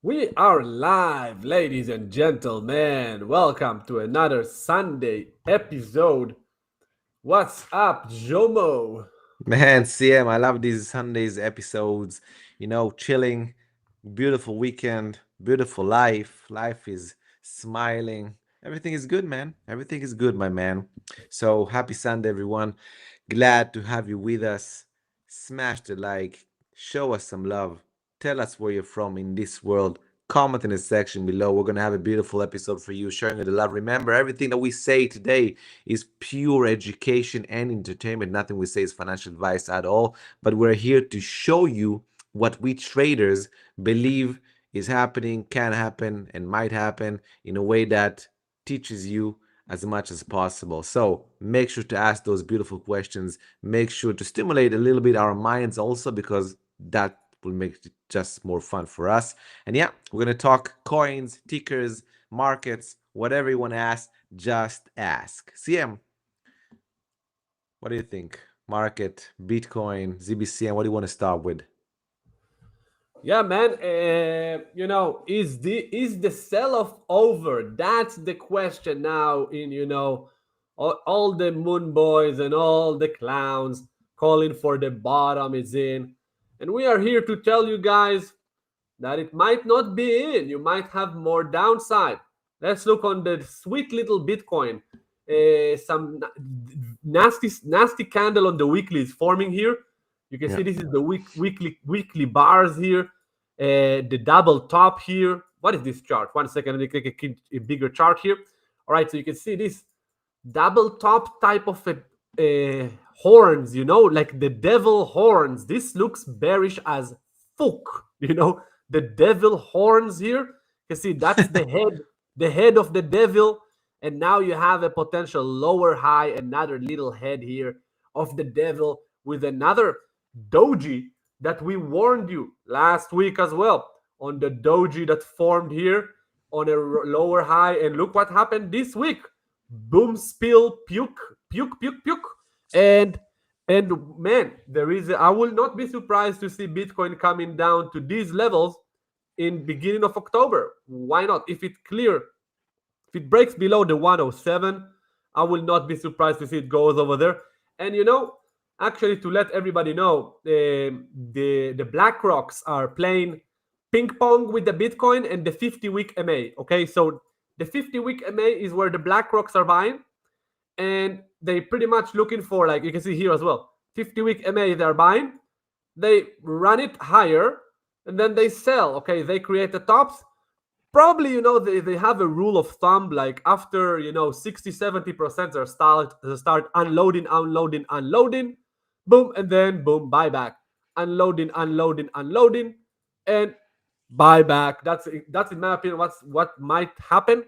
We are live, ladies and gentlemen. Welcome to another Sunday episode. What's up, Jomo? Man, CM, I love these Sundays episodes. Chilling, beautiful weekend, beautiful life. Life is smiling. Everything is good, man. Everything is good, my man. So happy Sunday, everyone. Glad to have you with us. Smash the like, show us some love. Tell us where you're from in this world. Comment in the section below. We're going to have a beautiful episode for you, showing you the love. Remember, everything that we say today is pure education and entertainment. Nothing we say is financial advice at all. But we're here to show you what we traders believe is happening, can happen, and might happen in a way that teaches you as much as possible. So make sure to ask those beautiful questions. Make sure to stimulate a little bit our minds also, because that will make it just more fun for us. And yeah, we're going to talk coins, tickers, markets, whatever you want to ask, just ask. CM, what do you think? Market, Bitcoin, ZBCN, what do you want to start with? Yeah, man. Is the sell-off over? That's the question now. All the moon boys and all the clowns calling for the bottom is in, and we are here to tell you guys that it might not be in. You might have more downside. Let's look on the sweet little Bitcoin. Some nasty candle on the weekly is forming here. You can Yeah. see this is the weekly bars here. The double top here. What is this chart? 1 second, let me click a bigger chart here. All right, so you can see this double top type of horns, like the devil horns. This looks bearish as fuck, the devil horns here. You can see that's the head of the devil. And now you have a potential lower high, another little head here of the devil with another doji that we warned you last week as well on the doji that formed here on a lower high. And look what happened this week. Boom, spill, puke, puke, puke, puke. And and man, I will not be surprised to see Bitcoin coming down to these levels in beginning of October. Why not? If it breaks below the 107, I will not be surprised to see it goes over there. And actually, to let everybody know, the Black Rocks are playing ping pong with the Bitcoin and the 50-week MA. Okay, so the 50-week MA is where the Black Rocks are buying, and they pretty much looking for, like you can see here as well, 50-week MA they're buying. They run it higher, and then they sell. Okay, they create the tops. Probably, they have a rule of thumb, like after 60-70% they start unloading, boom, and then boom, buyback, unloading, and buyback. That's in my opinion what might happen.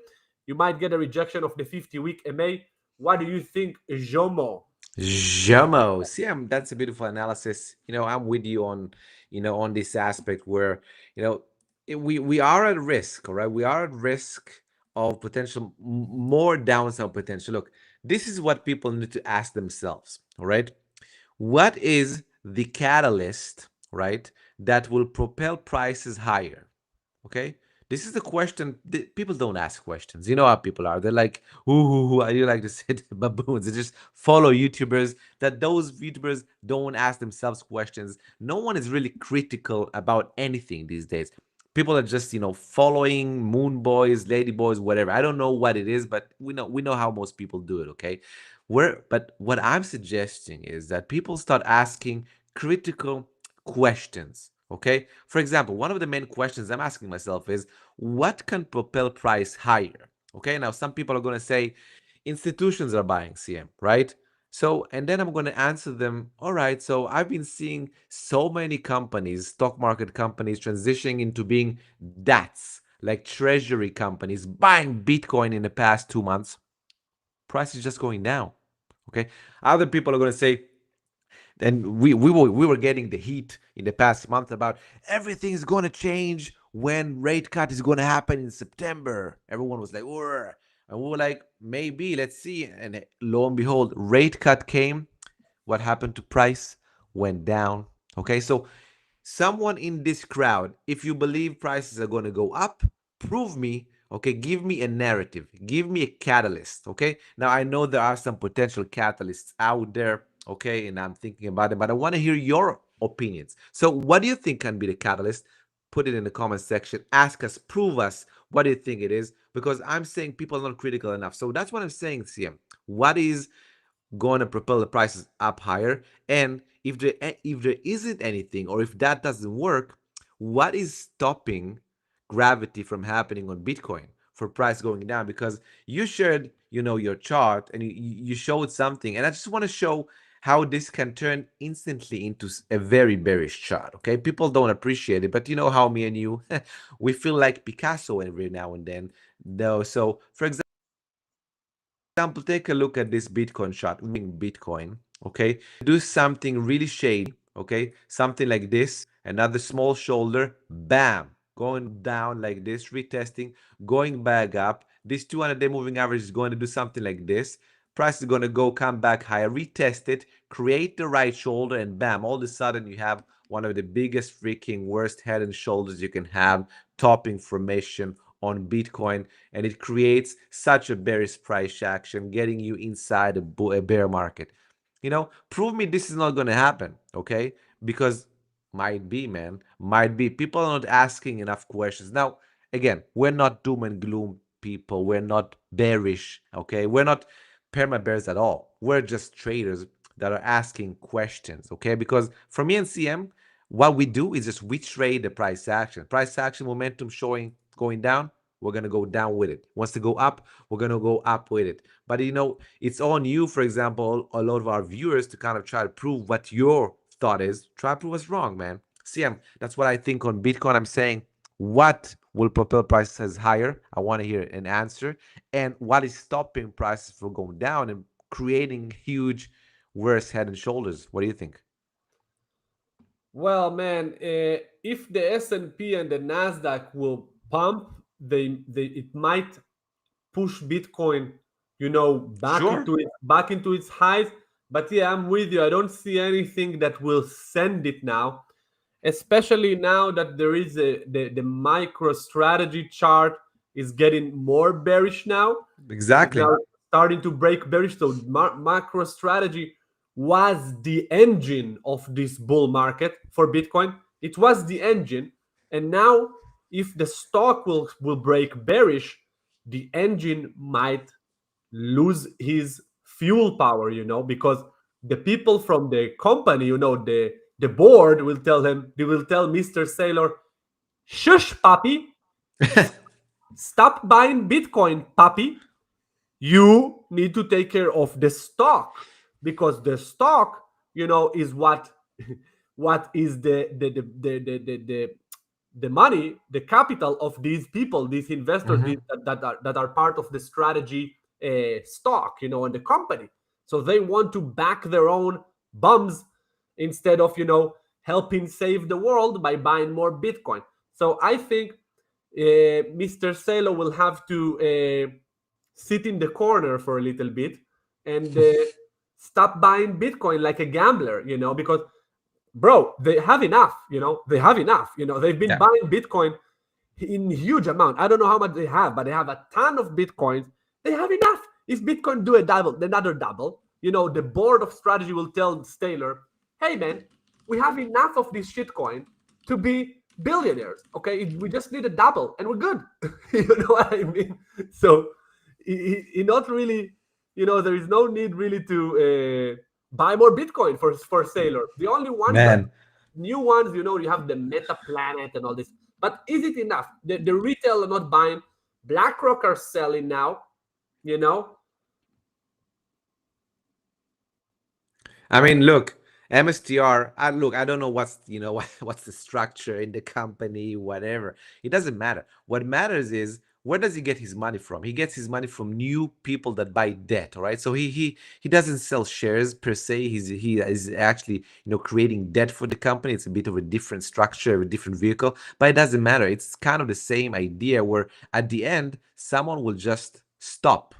You might get a rejection of the 50-week MA. What do you think, Jomo? Jamo. CM, that's a beautiful analysis. I'm with you on this aspect where, we are at risk, all right? We are at risk of potential more downside potential. Look, this is what people need to ask themselves, all right? What is the catalyst, right, that will propel prices higher? Okay, this is the question. People don't ask questions. You know how people are. They're like, who you like to say baboons. They just follow YouTubers. That those YouTubers don't ask themselves questions. No one is really critical about anything these days. People are just, following moon boys, lady boys, whatever. I don't know what it is, but we know how most people do it. Okay, but what I'm suggesting is that people start asking critical questions. Okay, for example, one of the main questions I'm asking myself is, what can propel price higher? Okay, now some people are going to say institutions are buying CM, right? So, and then I'm going to answer them, all right, so I've been seeing so many companies, stock market companies, transitioning into being DATs, like treasury companies, buying Bitcoin in the past 2 months. Price is just going down. Okay, other people are going to say, and we were getting the heat in the past month about everything is going to change when rate cut is going to happen in September. Everyone was like, "Ur," and we were like, maybe, let's see. And lo and behold, rate cut came. What happened to price? Went down. Okay, so someone in this crowd, if you believe prices are going to go up, prove me, okay? Give me a narrative, give me a catalyst, okay? Now, I know there are some potential catalysts out there, okay? And I'm thinking about it, but I want to hear your opinions. So, what do you think can be the catalyst? Put it in the comment section. Ask us, prove us what do you think it is, because I'm saying people are not critical enough. So, that's what I'm saying, CM. What is going to propel the prices up higher? And if there isn't anything, or if that doesn't work, what is stopping gravity from happening on Bitcoin for price going down? Because you shared, your chart, and you showed something, and I just want to show how this can turn instantly into a very bearish chart. Okay, people don't appreciate it, but you know how me and you we feel like Picasso every now and then, though. So for example, take a look at this Bitcoin chart. Bitcoin, okay, do something really shady, okay, something like this, another small shoulder, bam, going down like this, retesting, going back up. This 200-day moving average is going to do something like this. Price is going to go come back higher, retest it, create the right shoulder, and bam, all of a sudden you have one of the biggest freaking worst head and shoulders you can have, topping formation on Bitcoin, and it creates such a bearish price action, getting you inside a bear market. Prove me this is not going to happen, okay? Because might be, man, might be. People are not asking enough questions. Now, again, we're not doom and gloom people. We're not bearish, okay? We're not perma bears at all. We're just traders that are asking questions, okay? Because for me and CM, what we do is just we trade the price action. Price action momentum showing going down, we're going to go down with it. Wants to go up, we're going to go up with it. But it's on you, for example, a lot of our viewers, to kind of try to prove what your thought is. Try to prove us wrong, man. CM, that's what I think on Bitcoin. I'm saying, what will propel prices higher? I want to hear an answer. And what is stopping prices from going down and creating huge worse head and shoulders? What do you think? Well, man, if the S&P and the Nasdaq will pump, it might push Bitcoin, Sure. back into its highs. But yeah, I'm with you. I don't see anything that will send it now, especially now that there is the micro strategy chart is getting more bearish now. It's Exactly. now starting to break bearish. So macro strategy was the engine of this bull market for Bitcoin. It was the engine, and now if the stock will break bearish, the engine might lose his fuel power, because the people from the company, the board will tell him, they will tell Mr. Saylor, shush, puppy, stop buying Bitcoin, puppy. You need to take care of the stock, because the stock, is what what is the money, the capital of these people, these investors, Mm-hmm. that are part of the strategy stock, and the company. So they want to back their own bums instead of helping save the world by buying more Bitcoin. So I think Mr. Salo will have to sit in the corner for a little bit and stop buying Bitcoin like a gambler, because bro, they have enough, they have enough, they've been Yeah. buying Bitcoin in huge amount. I don't know how much they have, but they have a ton of Bitcoins. They have enough. If Bitcoin do a double, another double, the board of strategy will tell Taylor, hey man, we have enough of this shitcoin to be billionaires. Okay, we just need a double and we're good. You know what I mean? So he not really, there is no need really to buy more Bitcoin for Sailor. The only ones that Man. new ones, you have the Meta Planet and all this. But is it enough? The retail are not buying. BlackRock are selling now. You know, I mean, look, MSTR. Look, I don't know what's what's the structure in the company, whatever. It doesn't matter. What matters is where does he get his money from? He gets his money from new people that buy debt. All right, so he doesn't sell shares per se. He is actually creating debt for the company. It's a bit of a different structure, a different vehicle, but it doesn't matter. It's kind of the same idea where at the end someone will just stop.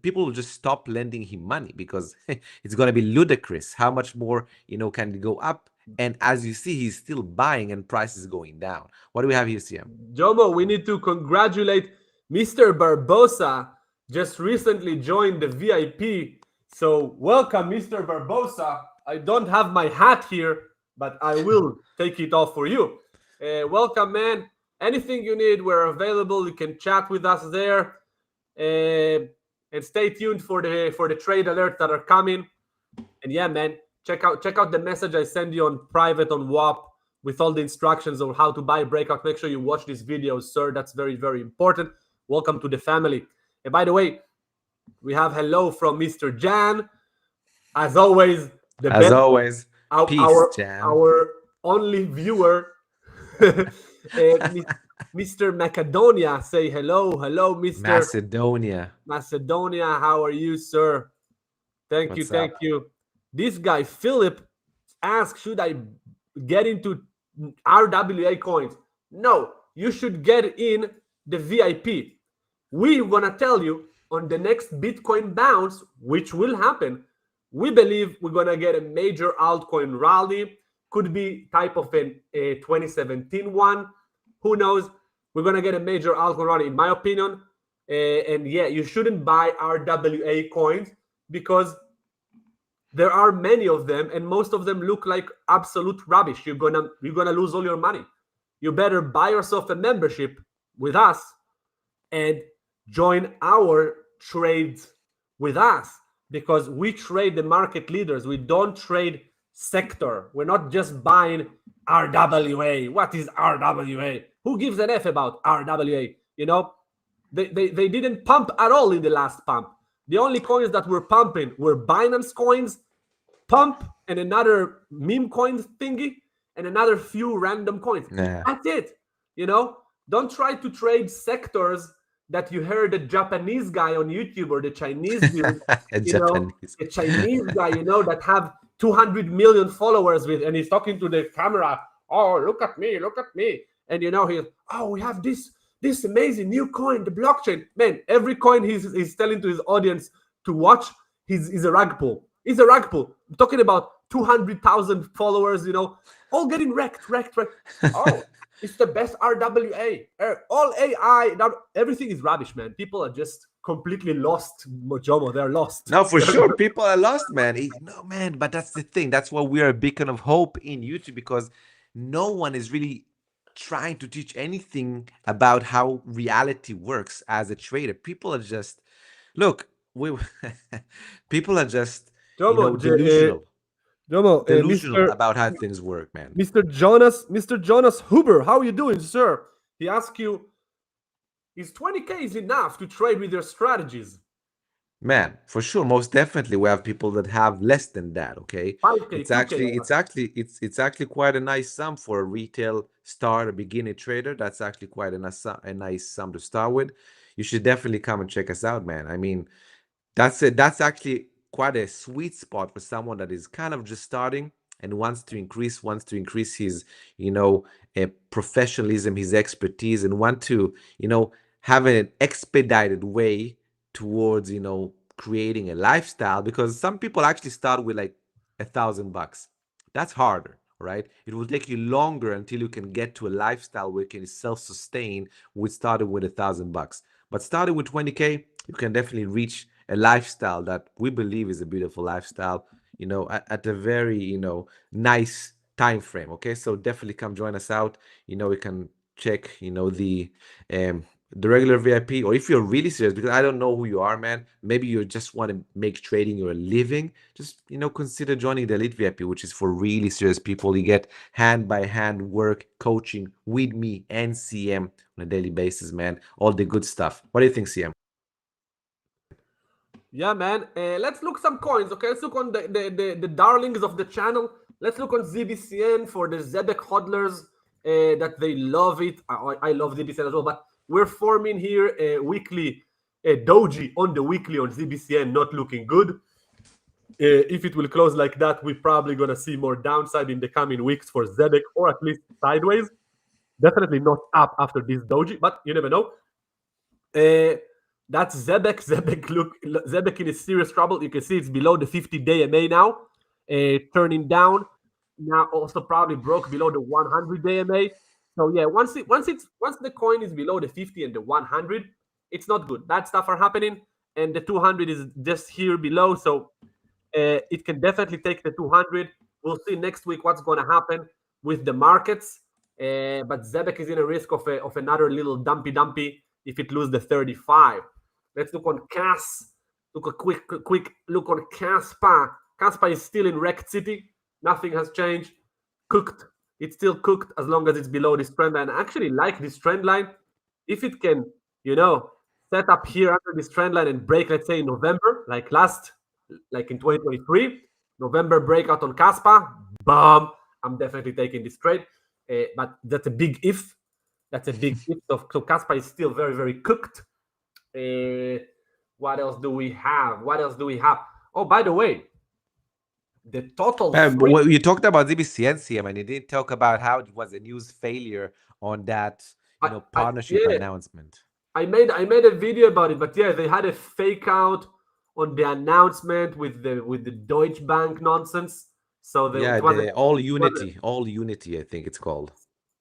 People will just stop lending him money because it's going to be ludicrous. How much more, can it go up? And as you see, he's still buying and price is going down. What do we have here, CM? Jomo, we need to congratulate Mr. Barbosa. Just recently joined the VIP. So welcome, Mr. Barbosa. I don't have my hat here, but I will take it off for you. Welcome, man. Anything you need, we're available. You can chat with us there. And stay tuned for the trade alerts that are coming. And yeah, man, check out the message I send you on private on WAP with all the instructions on how to buy breakout. Make sure you watch these videos, sir. That's very, very important. Welcome to the family. And by the way, we have hello from Mr. Jan. As always, As always, peace, Jan. Our only viewer, Mr. Macedonia. Say hello, Mr. Macedonia. How are you, sir? Thank you. This guy Philip asked, should I get into RWA coins? No, you should get in the VIP. We want to tell you on the next Bitcoin bounce, which will happen, we believe we're going to get a major altcoin rally. Could be type of a 2017 one. Who knows? We're going to get a major altcoin rally, in my opinion. And yeah, you shouldn't buy RWA coins because there are many of them, and most of them look like absolute rubbish. You're gonna lose all your money. You better buy yourself a membership with us and join our trades with us, because we trade the market leaders. We don't trade sector. We're not just buying RWA. What is RWA? Who gives an F about RWA? You know, they didn't pump at all in the last pump. The only coins that were pumping were Binance coins, pump, and another meme coin thingy, and another few random coins. Yeah. That's it. You know, don't try to trade sectors that you heard a Japanese guy on YouTube or the Chinese dude, a Chinese guy, that have 200 million followers with, and he's talking to the camera. Oh, look at me. And we have this amazing new coin, the blockchain. Man, every coin he's telling to his audience to watch, he's a rug pull. He's a rug pull. I'm talking about 200,000 followers, all getting wrecked. Oh, it's the best RWA. All AI. Everything is rubbish, man. People are just completely lost, Mojomo. They're lost. No, for sure. People are lost, man. No, man, but that's the thing. That's why we are a beacon of hope in YouTube, because no one is really trying to teach anything about how reality works as a trader. People are just people are just delusional. Delusional about how things work, man. Mr. Jonas Huber, how are you doing, sir? He asked you, is 20K enough to trade with your strategies? Man, for sure, most definitely, we have people that have less than that. Okay, 5K, it's actually quite a nice sum for a retail starter, beginner trader. That's actually quite a nice sum to start with. You should definitely come and check us out, man. I mean, that's actually quite a sweet spot for someone that is kind of just starting and wants to increase his professionalism, his expertise, and want to have an expedited way towards creating a lifestyle, because some people actually start with like $1,000. That's harder, right? It will take you longer until you can get to a lifestyle where you can self-sustain with starting with $1,000. But starting with 20K, you can definitely reach a lifestyle that we believe is a beautiful lifestyle, at a very nice time frame. Okay, so definitely come join us out. We can check the regular VIP, or if you're really serious, because I don't know who you are, man, maybe you just want to make trading your living, just consider joining the Elite VIP, which is for really serious people. You get hand-by-hand work coaching with me and CM on a daily basis, man. All the good stuff. What do you think, CM? Yeah, man. Let's look some coins, okay? Let's look on the darlings of the channel. Let's look on ZBCN for the Zebek hodlers that they love it. I love ZBCN as well, but we're forming here a weekly doji on the weekly on ZBCN, not looking good. If it will close like that, we're probably going to see more downside in the coming weeks for Zebek, or at least sideways. Definitely not up after this doji, but you never know. That's Zebek. Zebek in serious trouble. You can see it's below the 50-day MA now, turning down. now also probably broke below the 100 AMA. So yeah, once the coin is below the 50 and the 100, it's not good. Bad stuff are happening, and the 200 is just here below. So it can definitely take the 200. We'll see next week what's going to happen with the markets. But Zebek is in a risk of another little dumpy if it loses the 35. Let's look on KAS. Look a quick look on Kaspa. Kaspa is still in wrecked city. Nothing has changed. Cooked. It's still cooked as long as it's below this trend line. I actually like this trend line. If it can, set up here under this trend line and break, let's say in November, like in 2023, November breakout on Kaspa, bam, I'm definitely taking this trade. But that's a big if. That's a big if. So Kaspa is still very, very cooked. What else do we have? Oh, by the way, the total Well, you talked about ZBCN, CM, and you didn't talk about how it was a news failure on that, partnership announcement. I made a video about it, but yeah, they had a fake out on the announcement with the Deutsche Bank nonsense. So All Unity, I think it's called.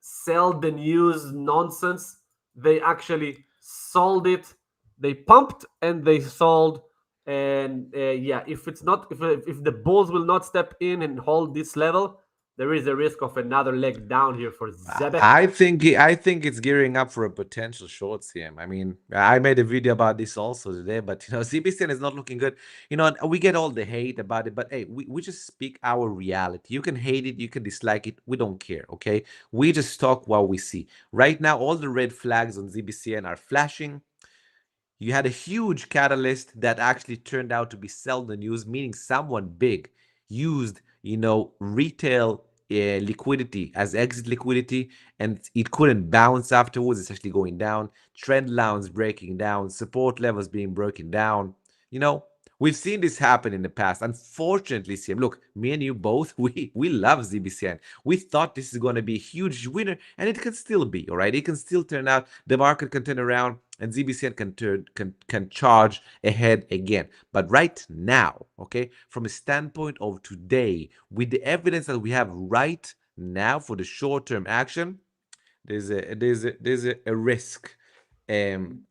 Sell the news nonsense. They actually sold it. They pumped and they sold. And yeah, if the bulls will not step in and hold this level, there is a risk of another leg down here for Zebek. I think it's gearing up for a potential short, CM. I mean, I made a video about this also today, but ZBCN is not looking good. We get all the hate about it, but hey, we just speak our reality. You can hate it, you can dislike it, we don't care, okay? We just talk what we see. Right now, all the red flags on ZBCN are flashing. You had a huge catalyst that actually turned out to be sell the news, meaning someone big used, retail liquidity as exit liquidity, and it couldn't bounce afterwards. It's actually going down. Trend lines breaking down, support levels being broken down. We've seen this happen in the past. Unfortunately, CM, look, me and you both, we love ZBCN. We thought this is going to be a huge winner, and it can still be, all right? It can still turn out. The market can turn around, and ZBCN can charge ahead again. But right now, okay, from a standpoint of today, with the evidence that we have right now for the short-term action, there's a risk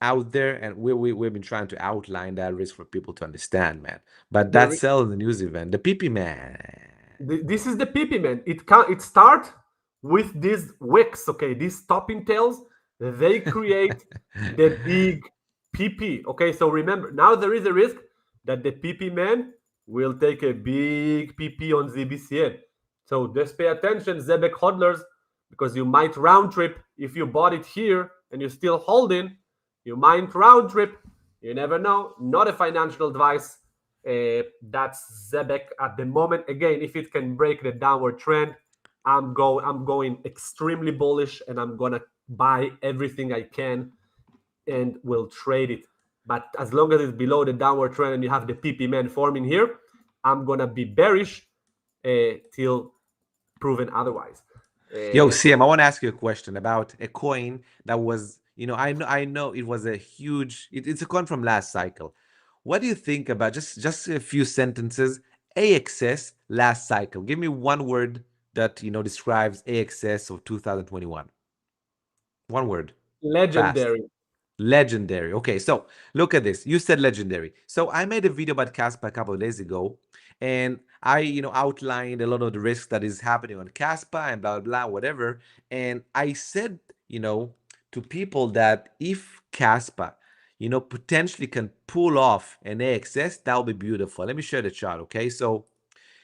out there, and we've been trying to outline that risk for people to understand, man. But that's sell in the news event, the PP man. This is the PP man. It start with these wicks, okay, these topping tails. They create the big PP. Okay, so remember, now there is a risk that the PP man will take a big PP on ZBCN. So just pay attention, Zebek hodlers, because you might round trip if you bought it here and you're still holding. You might round trip. You never know. Not a financial advice. That's Zebek at the moment. Again, if it can break the downward trend, I'm going extremely bullish, and I'm gonna buy everything I can, and will trade it. But as long as it's below the downward trend and you have the PP man forming here, I'm gonna be bearish till proven otherwise. Yo, CM, I want to ask you a question about a coin that was, I know it was a huge. It's a coin from last cycle. What do you think about just a few sentences? AXS last cycle. Give me one word that describes AXS of 2021. One word. Legendary. Fast. Legendary. Okay, so look at this. You said legendary. So I made a video about Caspa a couple of days ago, and I, outlined a lot of the risks that is happening on Caspa and blah, blah, blah, whatever. And I said, to people that if Caspa, potentially can pull off an AXS, that'll be beautiful. Let me share the chart, okay? So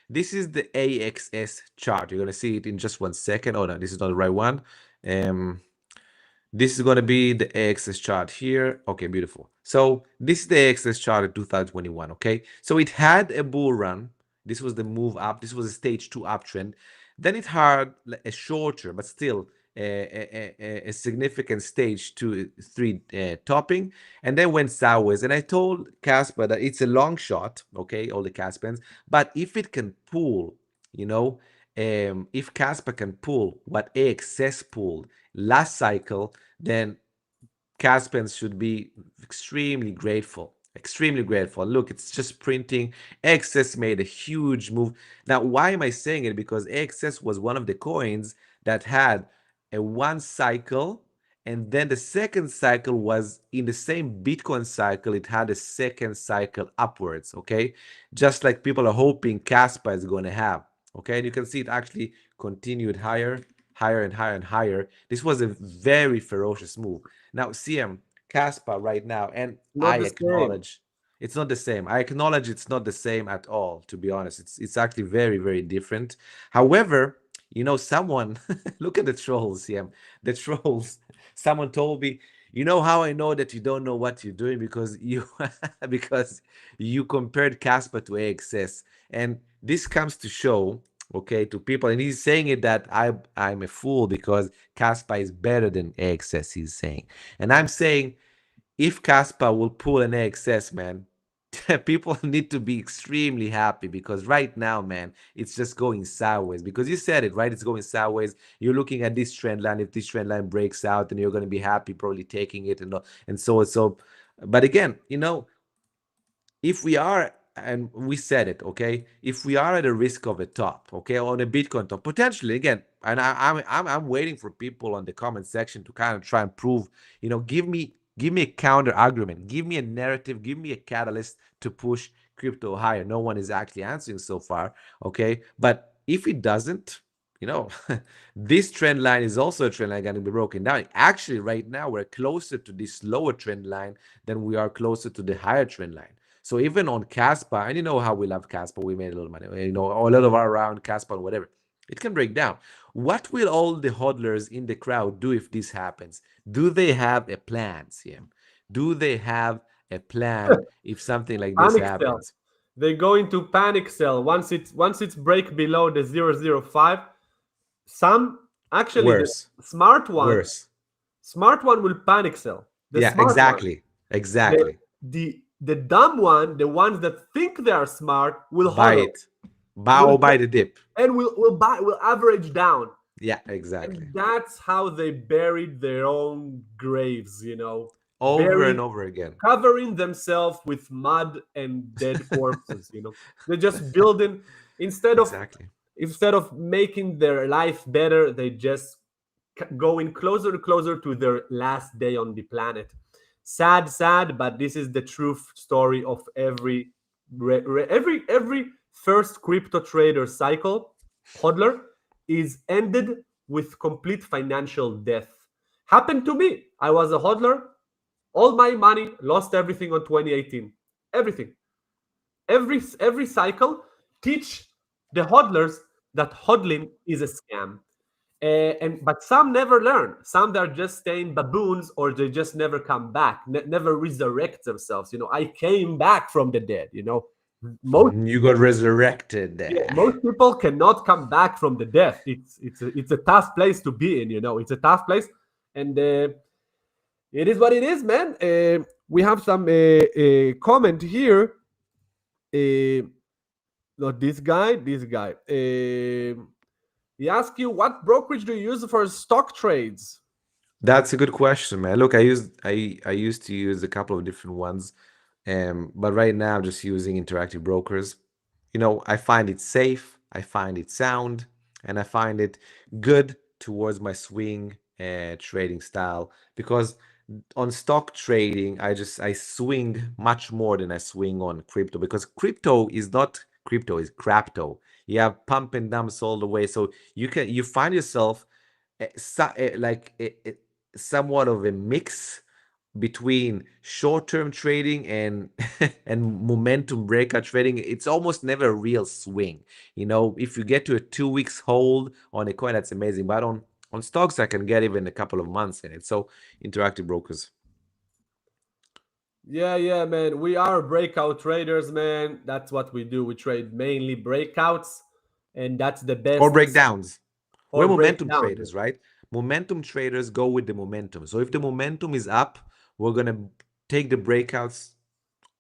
this is the AXS chart. You're going to see it in just 1 second. Oh, no, this is not the right one. This is going to be the AXS chart here. Okay, beautiful. So this is the AXS chart in 2021, okay? So it had a bull run. This was the move up. This was a stage 2 uptrend. Then it had a shorter, but still a significant stage 2, 3 topping, and then went sideways. And I told Casper that it's a long shot, okay, all the Caspans, but if it can pull, if Casper can pull what AXS pulled last cycle, then Caspans should be extremely grateful. Extremely grateful. Look, it's just printing. XS made a huge move. Now, why am I saying it? Because XS was one of the coins that had a one cycle, and then the second cycle was in the same Bitcoin cycle. It had a second cycle upwards, okay? Just like people are hoping Caspa is going to have, okay? And you can see it actually continued higher, higher and higher and higher. This was a very ferocious move. Now, CM, Caspa right now, and I Not the same. acknowledge it's not the same. I acknowledge it's not the same at all, to be honest. It's actually very, very different. However, you know, someone look at the trolls, CM. The trolls. Someone told me, you know how I know that you don't know what you're doing because you because you compared Casper to AXS. And this comes to show, okay, to people, and he's saying it that I'm a fool because Casper is better than AXS, he's saying. And I'm saying if Casper will pull an AXS, man, people need to be extremely happy because right now, man, it's just going sideways. Because you said it, right? It's going sideways. You're looking at this trend line. If this trend line breaks out, then you're going to be happy, probably taking it and so and so. But again, you know, if we are, and we said it, okay, if we are at a risk of a top, okay, on a Bitcoin top, potentially, again, and I'm waiting for people on the comment section to kind of try and prove, you know, give me a counter argument, give me a narrative, give me a catalyst to push crypto higher. No one is actually answering so far, okay? But if it doesn't, you know, this trend line is also a trend line going to be broken down. Actually, right now, we're closer to this lower trend line than we are closer to the higher trend line. So even on Caspa, and you know how we love Caspa, we made a little money, you know, a lot of our around Caspa and whatever, it can break down. What will all the hodlers in the crowd do if this happens? Do they have a plan, CM? Do they have a plan if something like this happens? They go into panic sell once it's break below the 0.005. Some actually Worse. The smart one will panic sell. Yeah, exactly. Exactly. The dumb one, the ones that think they are smart, will buy hodl. it. Buy the dip. And will average down. Yeah, exactly. And that's how they buried their own graves, you know. Over and over again. Covering themselves with mud and dead corpses, you know. They're just building instead of making their life better, they just going closer and closer to their last day on the planet. Sad, but this is the truth story of every first crypto trader cycle. Hodler is ended with complete financial death. Happened to me. I was a hodler. All my money, lost everything on 2018. Everything. Every cycle teach the hodlers that hodling is a scam. But some never learn. Some are just staying baboons, or they just never come back, never resurrect themselves. You know, I came back from the dead. You know, you got resurrected there. Yeah, most people cannot come back from the death. It's a tough place to be in. You know, it's a tough place, and it is what it is, man. We have some comment here. Not this guy. He asked you, what brokerage do you use for stock trades? That's a good question, man. Look, I used to use a couple of different ones, but right now I'm just using Interactive Brokers. You know, I find it safe, I find it sound, and I find it good towards my swing trading style, because on stock trading, I swing much more than I swing on crypto, because crypto is not crypto, is crapto. You have pump and dumps all the way, so you find yourself like somewhat of a mix between short-term trading and and momentum breakout trading. It's almost never a real swing. You know, if you get to a 2 weeks hold on a coin, that's amazing. But on stocks, I can get even a couple of months in it. So Interactive Brokers. Yeah, man. We are breakout traders, man. That's what we do. We trade mainly breakouts, and that's the best. Or breakdowns. We're momentum traders, right? Momentum traders go with the momentum. So if the momentum is up, we're going to take the breakouts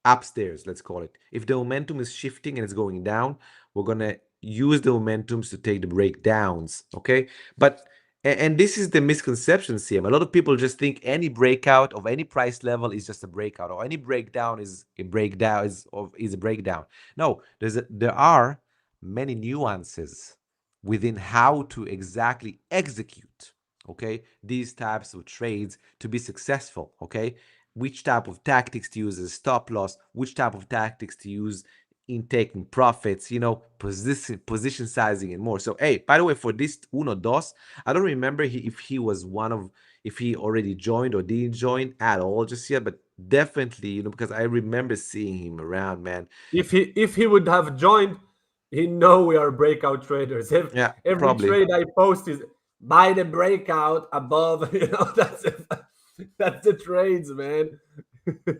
upstairs, let's call it. If the momentum is shifting and it's going down, we're going to use the momentums to take the breakdowns, okay? But And this is the misconception, CM. A lot of people just think any breakout of any price level is just a breakout, or any breakdown is a breakdown is a breakdown. No, there are many nuances within how to exactly execute, okay, these types of trades to be successful, okay? Which type of tactics to use as stop loss, which type of tactics to use in taking profits, position sizing and more. So, hey, by the way, for this Uno Dos, I don't remember if he already joined or didn't join at all just yet, but definitely, because I remember seeing him around, man. If he would have joined, he know we are breakout traders. Yeah, Every probably. trade I post is buy the breakout above. That's the trades, man.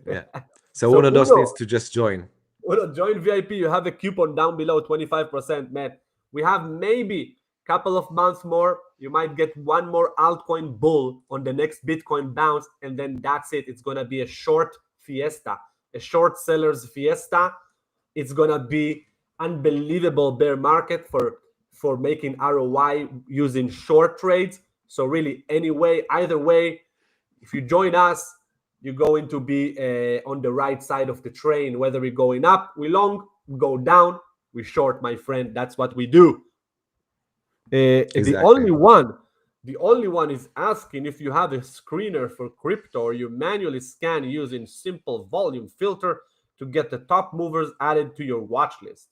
Yeah. So So Uno Dos needs Uno, to just join. join VIP. You have a coupon down below, 25%, man. We have maybe couple of months more. You might get one more altcoin bull on the next Bitcoin bounce, and then that's it. It's gonna be a short fiesta, a short sellers fiesta. It's gonna be unbelievable bear market for making ROI using short trades. So really, anyway, either way, if you join us, you're going to be on the right side of the train. Whether we're going up, we long, go down, we short, my friend. That's what we do. The Exactly. only one is asking if you have a screener for crypto or you manually scan using simple volume filter to get the top movers added to your watch list.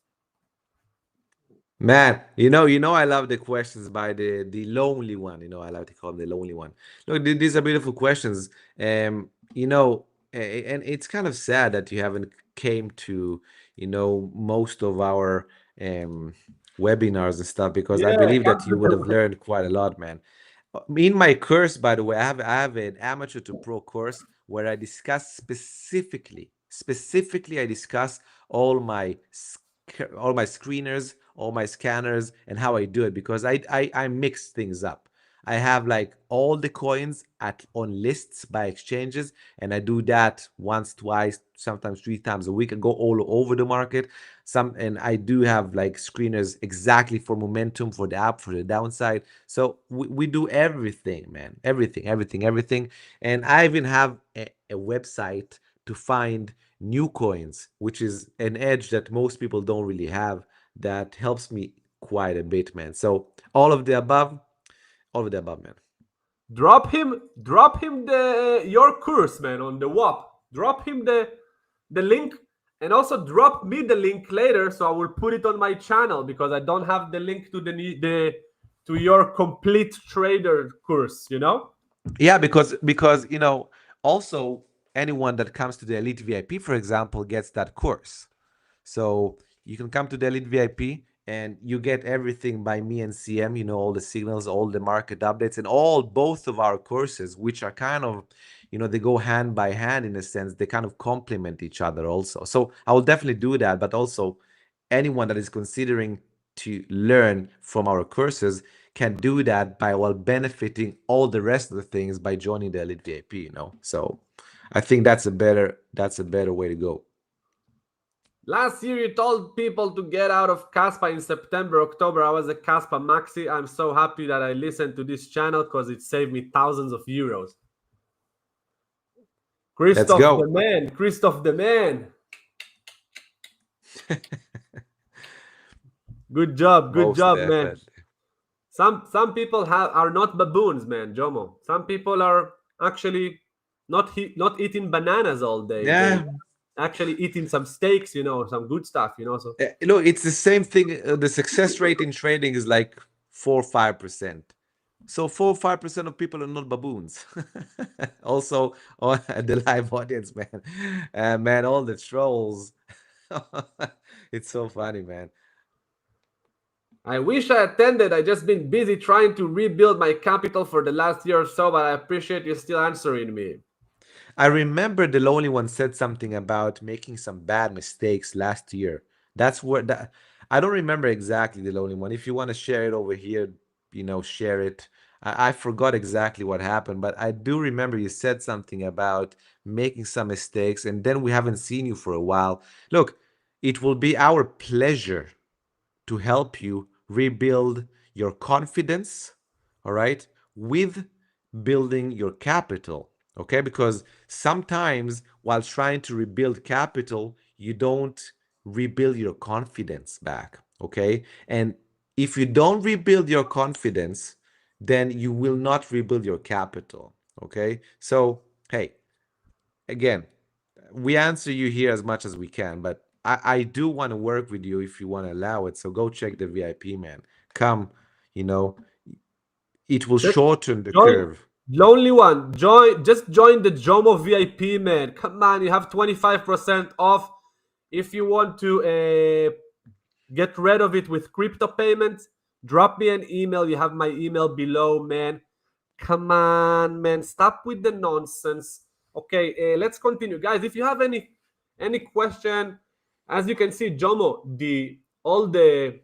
Man, I love the questions by the lonely one. I like to call him the lonely one. Look, these are beautiful questions. And it's kind of sad that you haven't came to, most of our webinars and stuff, because I Yeah, believe come that to you would have the learned quite a lot, man. In my course, by the way, I have an amateur to pro course where I discuss specifically I discuss all my screeners, all my scanners, and how I do it, because I mix things up. I have like all the coins on lists by exchanges, and I do that once, twice, sometimes 3 times a week. I go all over the market. And I do have like screeners exactly for momentum, for the up, for the downside. So we do everything, man. Everything. And I even have a website to find new coins, which is an edge that most people don't really have. That helps me quite a bit, man. So all of the above, man. drop him the your course, man, on the WAP. Drop him the link, and also drop me the link later, so I will put it on my channel, because I don't have the link to the to your complete trader course. Yeah, because also anyone that comes to the Elite VIP, for example, gets that course. So you can come to the Elite VIP and you get everything by me and CM, all the signals, all the market updates, and both of our courses, which are kind of, they go hand by hand in a sense. They kind of complement each other also. So I will definitely do that. But also anyone that is considering to learn from our courses can do that by while benefiting all the rest of the things by joining the Elite VIP, So I think that's a better way to go. Last year, you told people to get out of Caspa in September, October. I was a Caspa Maxi. I'm so happy that I listened to this channel, because it saved me thousands of euros. Let's Christoph the go. man. Christoph the man. Good job. Good Most job, man. definitely. Some people are not baboons, man, Jomo. Some people are actually not eating bananas all day. They Yeah. actually eating some steaks, some good stuff, So Look, it's the same thing. The success rate in trading is like 4 or 5%. So 4 or 5% of people are not baboons. Also, on the live audience, man, man, all the trolls. It's so funny, man. I wish I attended. I just been busy trying to rebuild my capital for the last year or so, but I appreciate you still answering me. I remember the lonely one said something about making some bad mistakes last year. That's what that I don't remember exactly, the lonely one. If you want to share it over here, share it. I forgot exactly what happened, but I do remember you said something about making some mistakes, and then we haven't seen you for a while. Look, it will be our pleasure to help you rebuild your confidence, all right, with building your capital, okay? Because sometimes while trying to rebuild capital, you don't rebuild your confidence back, okay? And if you don't rebuild your confidence, then you will not rebuild your capital, okay? So, hey, again, we answer you here as much as we can, but I do want to work with you if you want to allow it. So go check the VIP, man. Come, you know, it will Just shorten the join, curve. lonely one. Just join the Jomo VIP, man. Come on, you have 25% off if you want to get rid of it with crypto payments. Drop me an email. You have my email below, man. Come on, man. Stop with the nonsense. Okay, let's continue, guys. If you have any question, as you can see, Jomo, the all the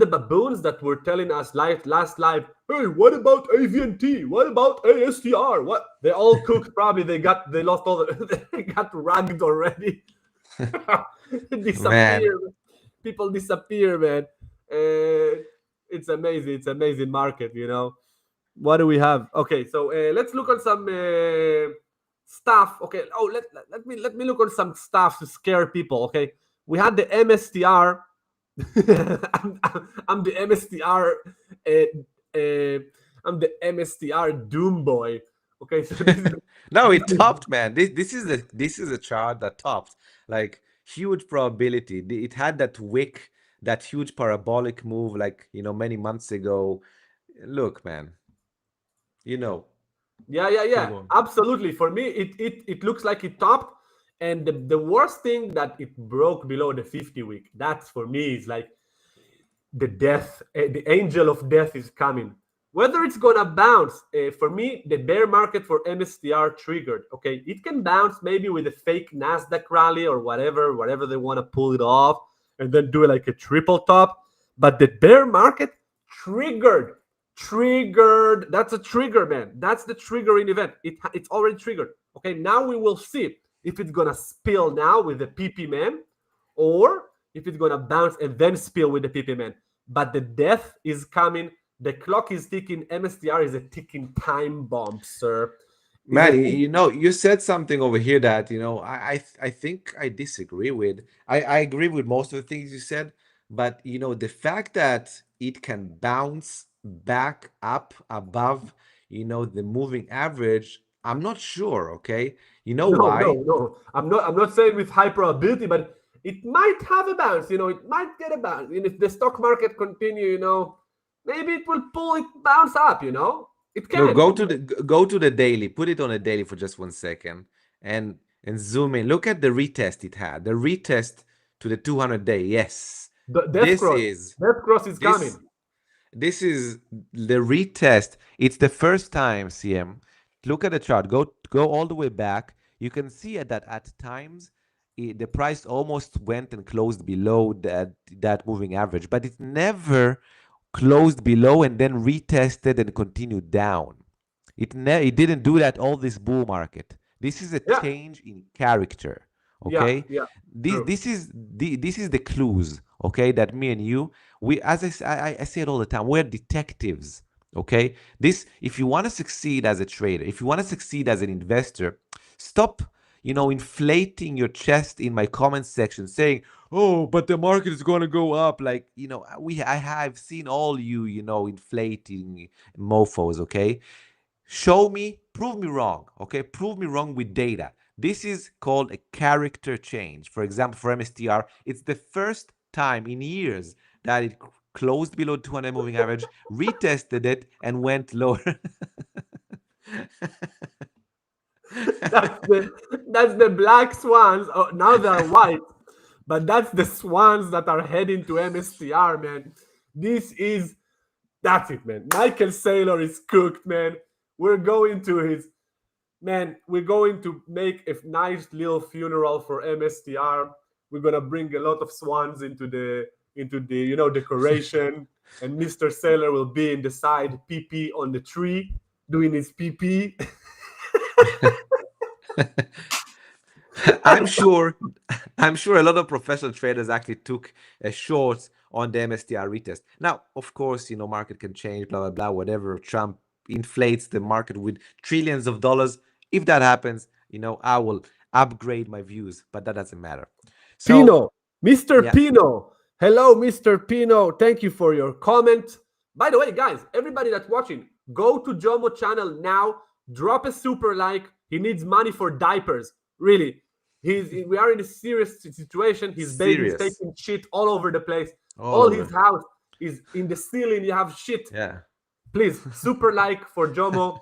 baboons that were telling us last live, hey, what about AVNT? What about ASTR? What, they all cooked. Probably they lost all the they got ragged already. Man, Disappear. People disappear, man. It's amazing. It's amazing market, you know. What do we have? Okay, so let's look on some stuff. Okay, oh let me look on some stuff to scare people. Okay, we had the MSTR. I'm the MSTR. I'm the MSTR Doom Boy. Okay, so no, this it is topped, man. This is a chart that topped, like huge probability. It had that wick, that huge parabolic move, like many months ago. Look, man, you know, yeah, come on. absolutely. For me, it looks like it topped, and the worst thing that it broke below the 50 week. That's for me is like the death, the angel of death is coming. Whether it's gonna bounce, for me, the bear market for MSTR triggered. Okay, it can bounce maybe with a fake Nasdaq rally or whatever they want to pull it off, and then do like a triple top. But the bear market triggered, triggered. That's a trigger, man. That's the triggering event. It's already triggered. Okay, now we will see if it's gonna spill now with the PP man, or if it's gonna bounce and then spill with the PP man. But the death is coming. The clock is ticking. MSTR is a ticking time bomb, sir. Is Man, it? you said something over here that, I think I disagree with. I agree with most of the things you said, but the fact that it can bounce back up above, the moving average, I'm not sure, okay? You know No, why? no, no. I'm not saying with high probability, but it might have a bounce. You know, it might get a bounce. And if the stock market continue, you know, maybe it will pull it bounce up. You know, it No, can. go to the daily. Put it on a daily for just 1 second and zoom in. Look at the retest it had. The retest to the 200-day. Yes. Death This cross. is Death cross is this coming. this is the retest. It's the first time, CM. Look at the chart. Go all the way back. You can see that at times the price almost went and closed below that moving average, but it never closed below and then retested and continued down. It didn't do that all this bull market. This is a Yeah, change in character. Okay, yeah. this True. this is this is the clues. Okay, that me and you, we, as I say it all the time, we're detectives. Okay, this, if you want to succeed as a trader, if you want to succeed as an investor, stop inflating your chest in my comment section saying, oh, but the market is going to go up. Like, I have seen all inflating mofos. Okay, show me, prove me wrong. Okay, prove me wrong with data. This is called a character change. For example, for MSTR, it's the first time in years that it closed below 200 moving average, retested it, and went lower. That's the black swans. Oh, now they're white, but that's the swans that are heading to MSTR, man. This is That's it, man. Michael Saylor is cooked, man. We're going to his man. We're going to make a nice little funeral for MSTR. We're gonna bring a lot of swans into the decoration, and Mr. Saylor will be in the side, PP on the tree, doing his PP. I'm sure I'm sure a lot of professional traders actually took a short on the MSTR retest. Now, of course, market can change, blah blah blah, whatever. Trump inflates the market with trillions of dollars. If that happens, I will upgrade my views, but that doesn't matter. So, Pino, Mr. yeah. Pino. Hello, Mr. Pino. Thank you for your comment. By the way, guys, everybody that's watching, go to Jomo channel now. Drop a super like. He needs money for diapers. Really. We are in a serious situation. His baby is Serious. taking shit all over the place. All All over. his house is in the ceiling. You have shit. Yeah. Please, super like for Jomo.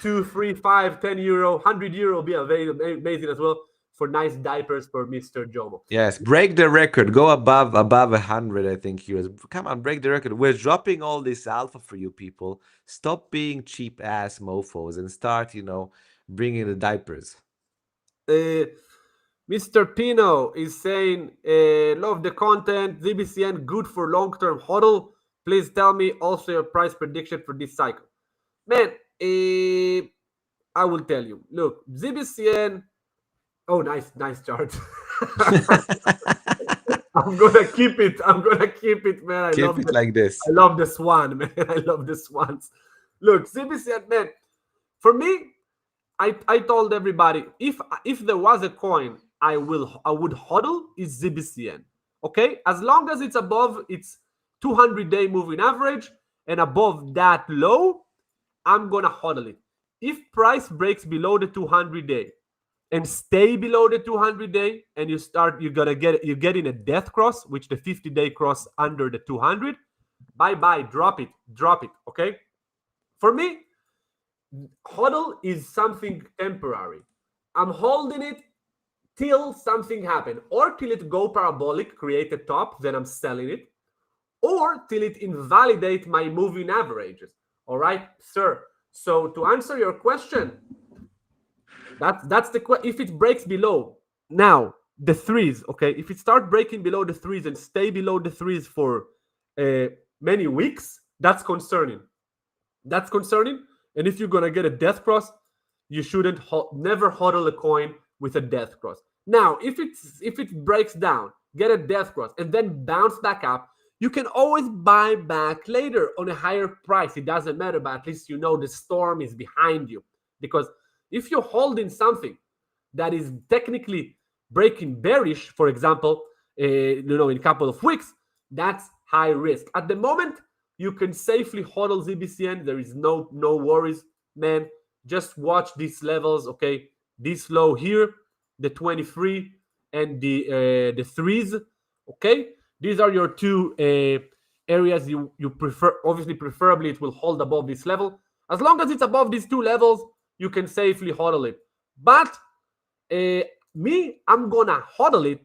2, 3, 5, 10 euro, 100 euro be amazing as well for nice diapers for Mr. Jomo. Yes, break the record. Go above 100, I think, euros. Come on, break the record. We're dropping all this alpha for you people. Stop being cheap ass mofos and start, bringing the diapers. Mr. Pino is saying, love the content. ZBCN good for long-term hodl. Please tell me also your price prediction for this cycle. Man, I will tell you. Look, ZBCN. Oh, nice chart. I'm gonna keep it. Man. I Keep it like this. I love the swan, man. I love the swans. Look, ZBCN, man. For me, I told everybody if there was a coin I would hodl is ZBCN. Okay, as long as it's above its 200-day moving average and above that low, I'm gonna hodl it. If price breaks below the 200-day and stay below the 200-day, and you're getting a death cross, which the 50-day cross under the 200, bye, drop it. Okay, for me, hodl is something temporary. I'm holding it till something happens, or till it go parabolic, create a top, then I'm selling it, or till it invalidate my moving averages. All right, sir. So to answer your question, that's the question. If it breaks below now the threes, okay, if it start breaking below the threes and stay below the threes for many weeks, that's concerning. And if you're gonna get a death cross, you shouldn't never hodl a coin with a death cross. Now, if it breaks down, get a death cross, and then bounce back up, you can always buy back later on a higher price. It doesn't matter, but at least you know the storm is behind you. Because if you're holding something that is technically breaking bearish, for example, in a couple of weeks, that's high risk. At the moment, you can safely hodl ZBCN. There is no worries, man. Just watch these levels, okay? This low here, the 23 and the threes, okay? These are your two areas you prefer. Obviously, preferably it will hold above this level. As long as it's above these two levels, you can safely hodl it. But I'm gonna hodl it.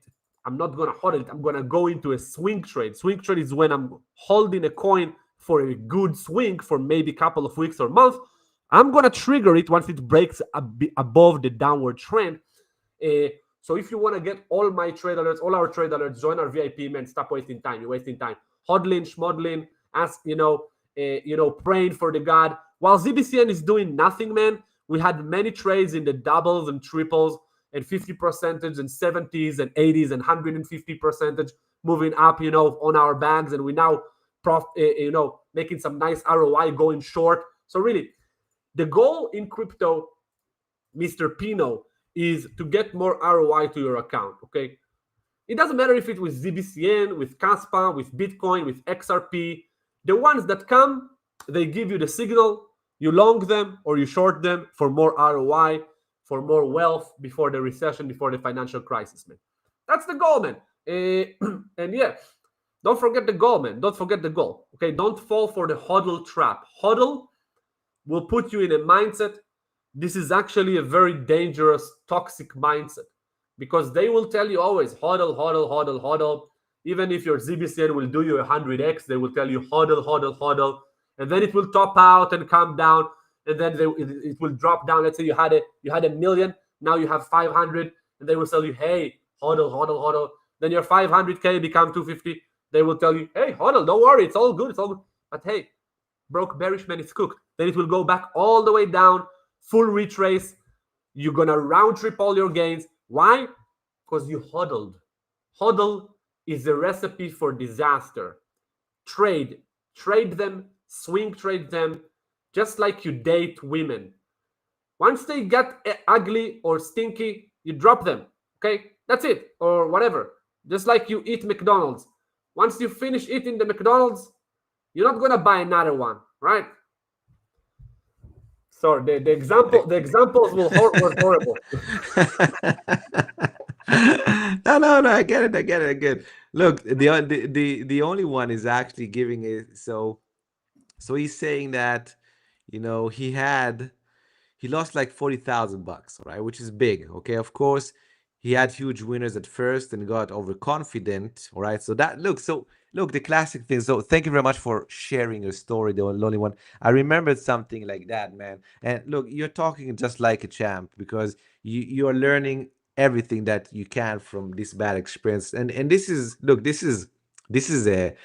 I'm not gonna hodl it. I'm gonna go into a swing trade. Swing trade is when I'm holding a coin for a good swing for maybe a couple of weeks or months. I'm gonna trigger it once it breaks above the downward trend. So if you want to get all my trade alerts, all our trade alerts, join our VIP, man. Stop wasting time. You're wasting time. Hodling, schmodling, praying for the God. While ZBCN is doing nothing, man, we had many trades in the doubles and triples and 50% and 70s and 80s and 150% moving up, on our bags, and we now making some nice ROI going short. So really, the goal in crypto, Mr. Pino, is to get more ROI to your account, okay? It doesn't matter if it's with ZBCN, with KAS, with Bitcoin, with XRP. The ones that come, they give you the signal, you long them or you short them for more ROI, for more wealth before the recession, before the financial crisis, man. That's the goal, man. And yeah, don't forget the goal, man. Don't forget the goal, okay? Don't fall for the hodl trap. Hodl will put you in a mindset. This is actually a very dangerous, toxic mindset, because they will tell you always hodl. Even if your ZBCN will do you 100x, they will tell you hodl, and then it will top out and come down, and then it will drop down. Let's say you had a million, now you have 500, and they will tell you, hey, hodl. Then your 500k become 250. They will tell you, hey, hodl, don't worry, it's all good. But hey, broke bearish, man, it's cooked. Then it will go back all the way down. Full retrace. You're gonna round trip all your gains. Why? Because you hodled. Hodl is a recipe for disaster. Trade them, swing trade them, just like you date women. Once they get ugly or stinky, you drop them. Okay, that's it, or whatever. Just like you eat McDonald's. Once you finish eating the McDonald's, you're not gonna buy another one, right? Sorry, the examples were horrible. No, I get it. Look, the only one is actually giving it. So he's saying that, he lost like $40,000, right? Which is big. Okay, of course, he had huge winners at first and got overconfident. All right, so look, the classic thing. So thank you very much for sharing your story, the only one. I remembered something like that, man. And look, you're talking just like a champ because you're learning everything that you can from this bad experience. And this is look, this is a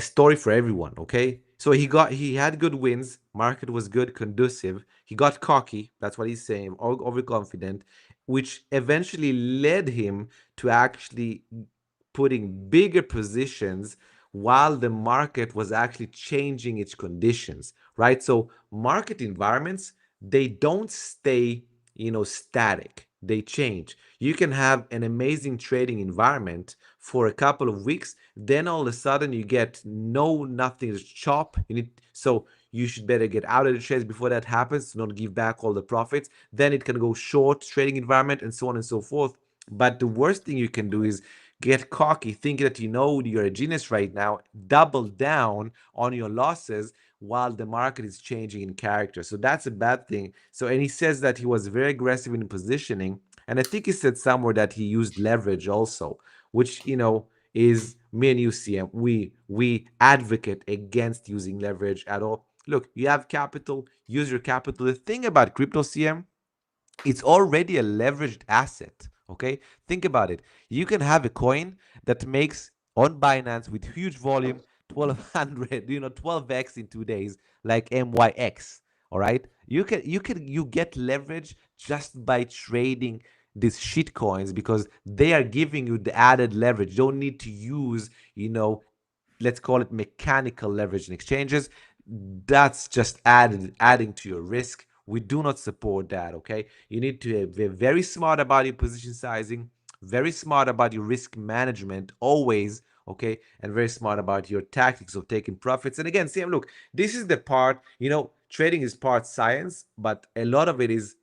story for everyone. Okay, so he had good wins. Market was good, conducive. He got cocky. That's what he's saying. Overconfident, which eventually led him to actually putting bigger positions while the market was actually changing its conditions, right? So market environments, they don't stay, static. They change. You can have an amazing trading environment for a couple of weeks, then all of a sudden you get nothing to chop. So you should better get out of the trades before that happens to not give back all the profits. Then it can go short trading environment and so on and so forth. But the worst thing you can do is get cocky, thinking that you're a genius right now, double down on your losses while the market is changing in character. So that's a bad thing. So, and he says that he was very aggressive in positioning. And I think he said somewhere that he used leverage also, which, is me and you, CM. We advocate against using leverage at all. Look, you have capital, use your capital. The thing about crypto, CM, it's already a leveraged asset. Okay, think about it. You can have a coin that makes on Binance with huge volume 1200, 12x in 2 days, like MYX. All right, you get leverage just by trading these shit coins because they are giving you the added leverage. You don't need to use, let's call it mechanical leverage in exchanges. That's just adding to your risk. We do not support that. Okay, you need to be very smart about your position sizing, very smart about your risk management always. Okay, and very smart about your tactics of taking profits. And again, Sam, look, this is the part, trading is part science, but a lot of it is,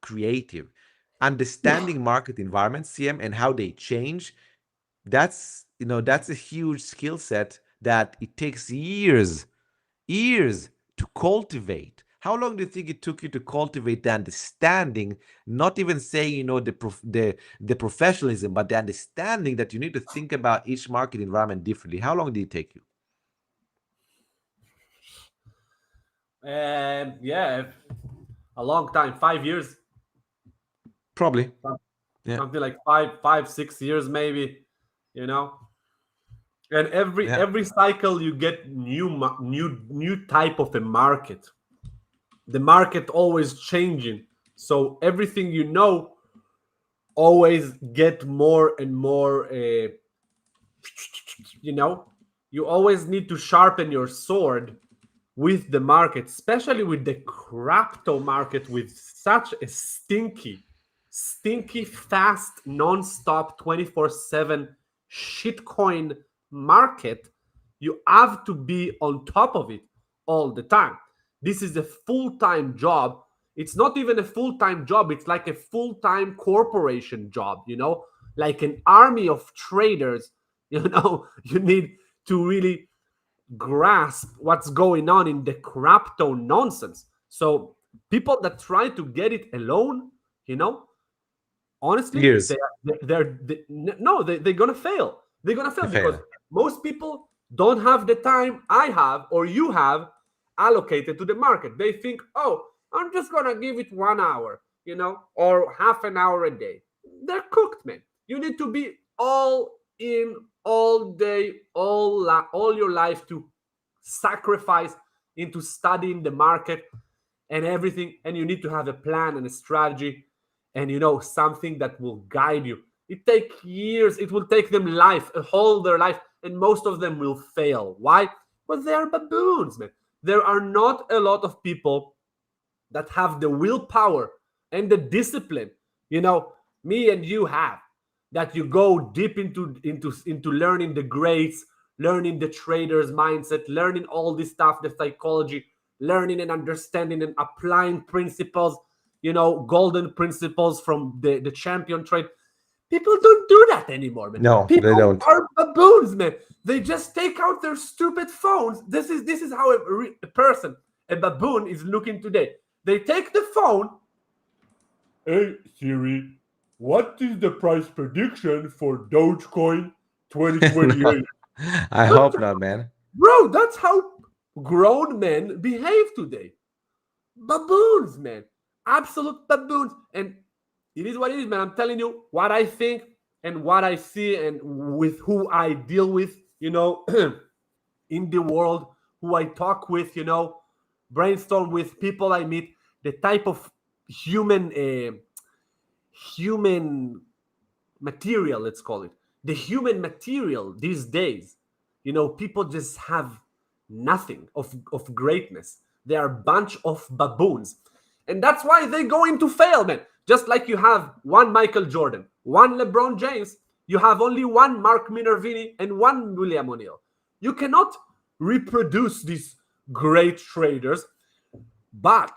creative. Understanding market environments, CM, and how they change, that's a huge skill set that it takes years to cultivate. How long do you think it took you to cultivate the understanding, not even saying, the professionalism, but the understanding that you need to think about each market environment differently? How long did it take you? Yeah, a long time, 5 years. Probably. Yeah. Something like 6 years maybe, and every cycle you get new type of a market. The market always changing, so everything always get more and more. You always need to sharpen your sword with the market, especially with the crypto market, with such a stinky, fast, non-stop, 24/7 shitcoin market. You have to be on top of it all the time. This is a full-time job. It's not even a full-time job. It's like a full-time corporation job, like an army of traders. You need to really grasp what's going on in the crypto nonsense. So people that try to get it alone, honestly, Years. they're gonna fail. They're gonna fail They because fail. most people don't have the time I have or you have allocated to the market. They think, oh, I'm just gonna give it 1 hour, or half an hour a day. They're cooked, man. You need to be all in all day, all your life to sacrifice into studying the market and everything. And you need to have a plan and a strategy and something that will guide you. It takes years. It will take them a whole their life, and most of them will fail. Why? Because they are baboons, man. there are not a lot of people that have the willpower and the discipline, me and you have, that you go deep into learning the grades, learning the trader's mindset, learning all this stuff, the psychology, learning and understanding and applying principles, golden principles from the champion trade. People don't do that anymore, man. No, People they don't. are baboons, man. They just take out their stupid phones. This is how a baboon is looking today. They take the phone. Hey Siri, what is the price prediction for Dogecoin 2028? No, I hope not, man. Bro, that's how grown men behave today. Baboons, man. Absolute baboons. And it is what it is, man. I'm telling you what I think and what I see and with who I deal with, in the world, who I talk with, brainstorm with, people I meet, the type of human material, let's call it. The human material these days, people just have nothing of greatness. They are a bunch of baboons. And that's why they're going to fail, man. Just like you have one Michael Jordan, one LeBron James, you have only one Mark Minervini and one William O'Neill. You cannot reproduce these great traders, but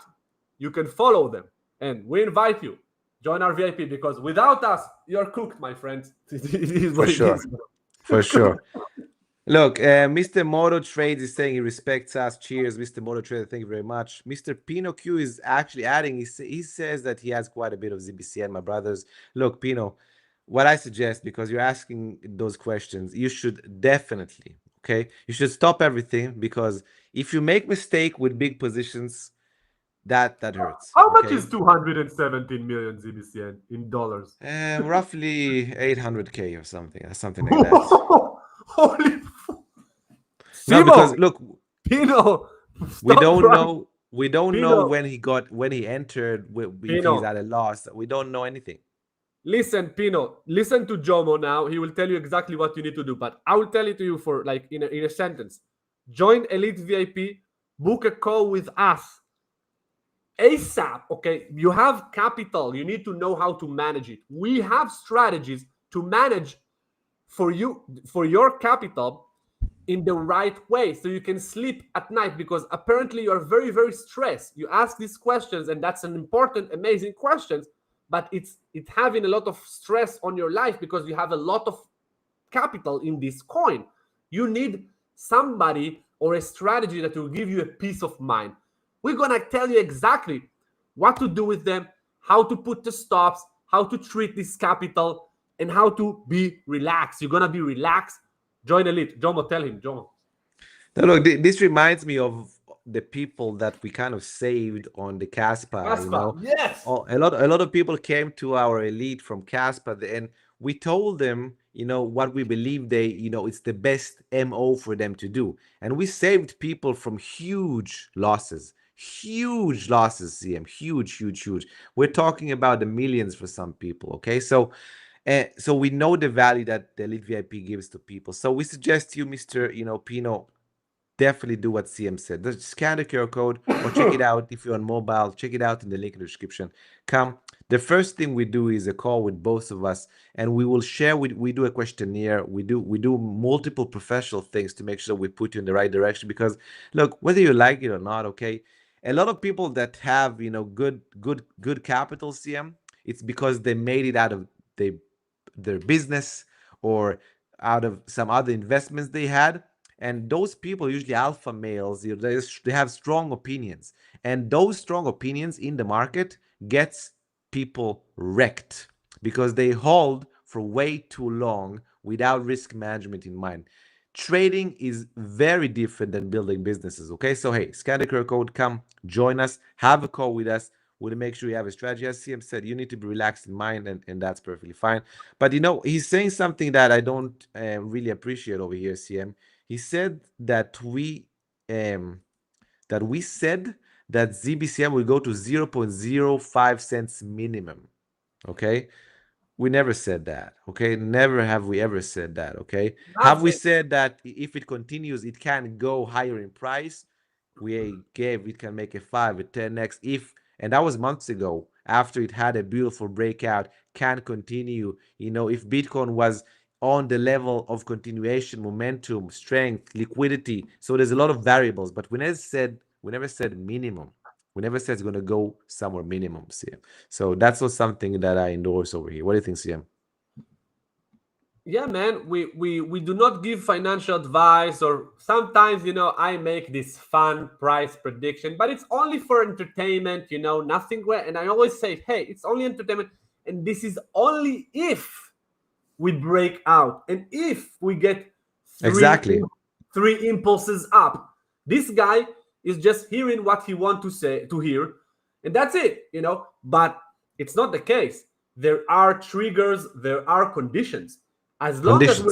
you can follow them. And we invite you, join our VIP, because without us, you're cooked, my friends. It is what it is. For sure. Look, Mr. Moto Trades is saying he respects us. Cheers, Mr. Moto Trader. Thank you very much. Mr. Pino Q is actually adding. He says that he has quite a bit of ZBCN, my brothers. Look, Pino, what I suggest, because you're asking those questions, you should definitely, okay? You should stop everything, because if you make mistake with big positions, that hurts. How much is 217 million ZBCN in dollars? Roughly 800K or something like that. Holy no, because look, Pino, we don't know when he entered, if he's at a loss. We don't know anything. Listen, Pino, listen to Jomo now. He will tell you exactly what you need to do, but I will tell it to you for like in a sentence. Join Elite VIP, book a call with us ASAP. Okay, you have capital, you need to know how to manage it. We have strategies to manage for your capital in the right way, so you can sleep at night, because apparently you are very, very stressed. You ask these questions, and that's an important, amazing questions, but it's having a lot of stress on your life because you have a lot of capital in this coin. You need somebody or a strategy that will give you a peace of mind. We're gonna tell you exactly what to do with them, how to put the stops, how to treat this capital, and how to be relaxed. You're gonna be relaxed. Join Elite. Jomo, tell him, Jomo. No, look, this reminds me of the people that we kind of saved on the KASPA. Yes. A lot of people came to our Elite from KASPA, and we told them, what we believe it's the best MO for them to do. And we saved people from huge losses, CM, huge. We're talking about the millions for some people, okay? So we know the value that the Elite VIP gives to people. So we suggest you, Mr. Pino, definitely do what CM said. Just scan the QR code or check it out if you're on mobile. Check it out in the link in the description. Come. The first thing we do is a call with both of us, and we will share. We do a questionnaire. We do multiple professional things to make sure we put you in the right direction. Because look, whether you like it or not, okay, a lot of people that have good capital, CM, it's because they made it out of their business or out of some other investments they had. And those people, usually alpha males, they have strong opinions, and those strong opinions in the market gets people wrecked because they hold for way too long without risk management in mind. Trading is very different than building businesses, okay? So hey, scan the QR code, come join us, have a call with us. We'll make sure you have a strategy. As CM said, you need to be relaxed in mind, and that's perfectly fine. But he's saying something that I don't really appreciate over here, CM. He said that we said that ZBCN will go to 0.05 cents minimum. Okay, we never said that. Okay, never have we ever said that. Okay, have we said that if it continues, it can go higher in price? we gave, it can make a 5, a 10x if, and that was months ago, after it had a beautiful breakout, can continue. If Bitcoin was on the level of continuation, momentum, strength, liquidity. So there's a lot of variables, but we never said minimum. We never said it's going to go somewhere minimum, CM. So that's not something that I endorse over here. What do you think, CM? Yeah, man, we do not give financial advice, or sometimes, I make this fun price prediction, but it's only for entertainment, nothing. And I always say, hey, it's only entertainment, and this is only if we break out and if we get Exactly. three impulses up. This guy is just hearing what he wants to hear, and that's it, but it's not the case. There are triggers, there are conditions. As long as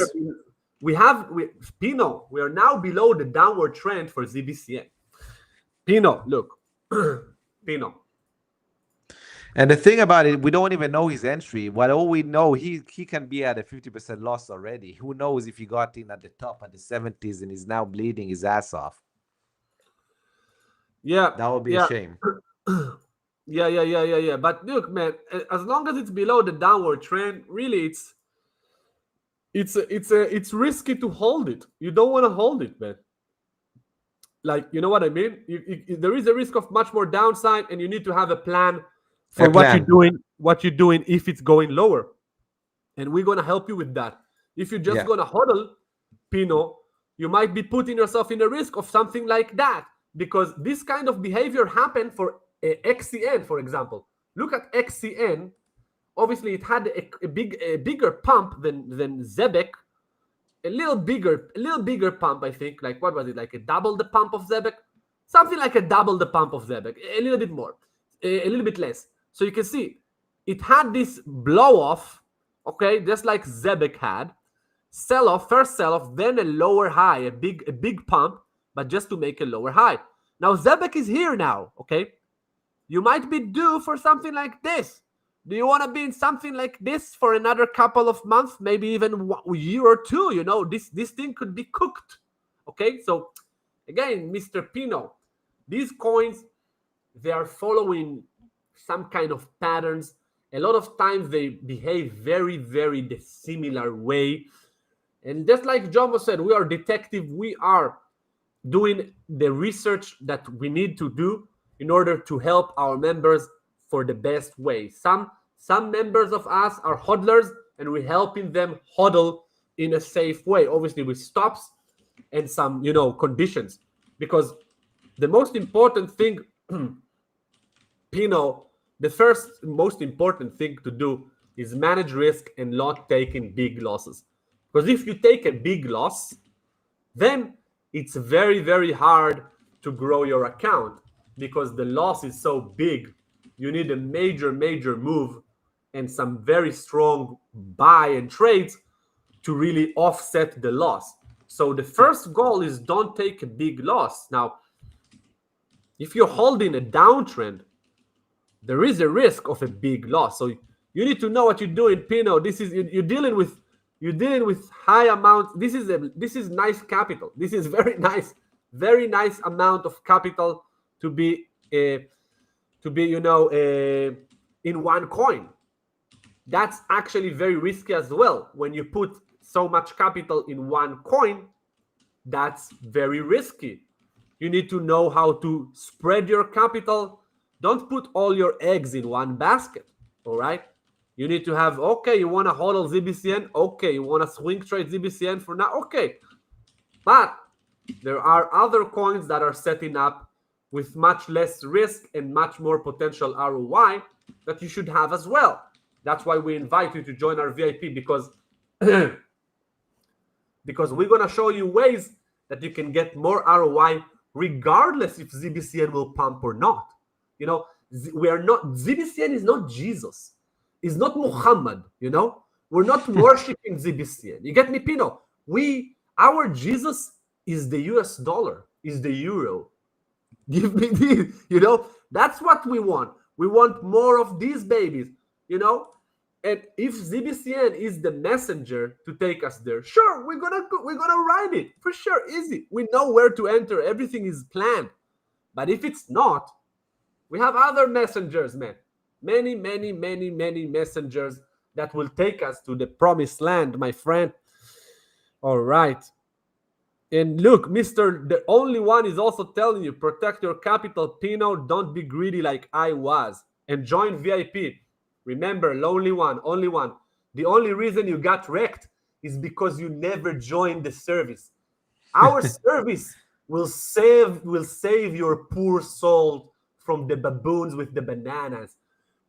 we are now below the downward trend for ZBCN. Pino, look. Pino. And the thing about it, we don't even know his entry. What all we know, he can be at a 50% loss already. Who knows if he got in at the top at the 70s and is now bleeding his ass off. Yeah. That would be a shame. Yeah. But look, man, as long as it's below the downward trend, really it's risky to hold it. You don't want to hold it, man. Like, you know what I mean? There is a risk of much more downside, and you need to have a plan for what you're doing if it's going lower. And we're going to help you with that. If you're just going to hodl, Pino, you might be putting yourself in a risk of something like that, because this kind of behavior happened for XCN, for example. Look at XCN. Obviously, it had a bigger pump than ZBEC. A little bigger pump, I think. Like, what was it? Like a double the pump of ZBEC? Something like a double the pump of ZBEC. A little bit more. A little bit less. So you can see, it had this blow off, okay, just like ZBEC had. First sell off, then a lower high, a big pump, but just to make a lower high. Now ZBEC is here now, okay? You might be due for something like this. Do you want to be in something like this for another couple of months, maybe even a year or two? This thing could be cooked, okay? So again, Mr. Pino, these coins, they are following some kind of patterns. A lot of times they behave very, very the similar way. And just like Jomo said, we are detective. We are doing the research that we need to do in order to help our members for the best way. Some members of us are hodlers, and we're helping them hodl in a safe way, obviously with stops and some, conditions. Because the most important thing, Pino, the first most important thing to do is manage risk and not taking big losses. Because if you take a big loss, then it's very, very hard to grow your account, because the loss is so big. You need a major move and some very strong buy and trades to really offset the loss. So the first goal is don't take a big loss. Now, if you're holding a downtrend, there is a risk of a big loss. So you need to know what you're doing, Pino. This is you're dealing with high amounts. This is nice capital. This is very nice amount of capital to be in one coin. That's actually very risky as well. When you put so much capital in one coin, that's very risky. You need to know how to spread your capital. Don't put all your eggs in one basket, all right? You need to have, okay, you want to hodl ZBCN? Okay, you want to swing trade ZBCN for now? Okay. But there are other coins that are setting up with much less risk and much more potential ROI that you should have as well. That's why we invite you to join our VIP, because we're going to show you ways that you can get more ROI regardless if ZBCN will pump or not. ZBCN is not Jesus. It's not Muhammad, We're not worshiping ZBCN. You get me, Pino? Our Jesus is the US dollar, is the euro. Give me this, that's what we want. We want more of these babies, And if ZBCN is the messenger to take us there, sure, we're gonna ride it for sure, easy. We know where to enter. Everything is planned. But if it's not, we have other messengers, man. Many, many, many, many messengers that will take us to the promised land, my friend. All right. And look, Mr. The Only One is also telling you, protect your capital, Pino. Don't be greedy like I was. And join VIP. Remember, Lonely One, only one. The only reason you got wrecked is because you never joined the service. Our service will save your poor soul from the baboons with the bananas.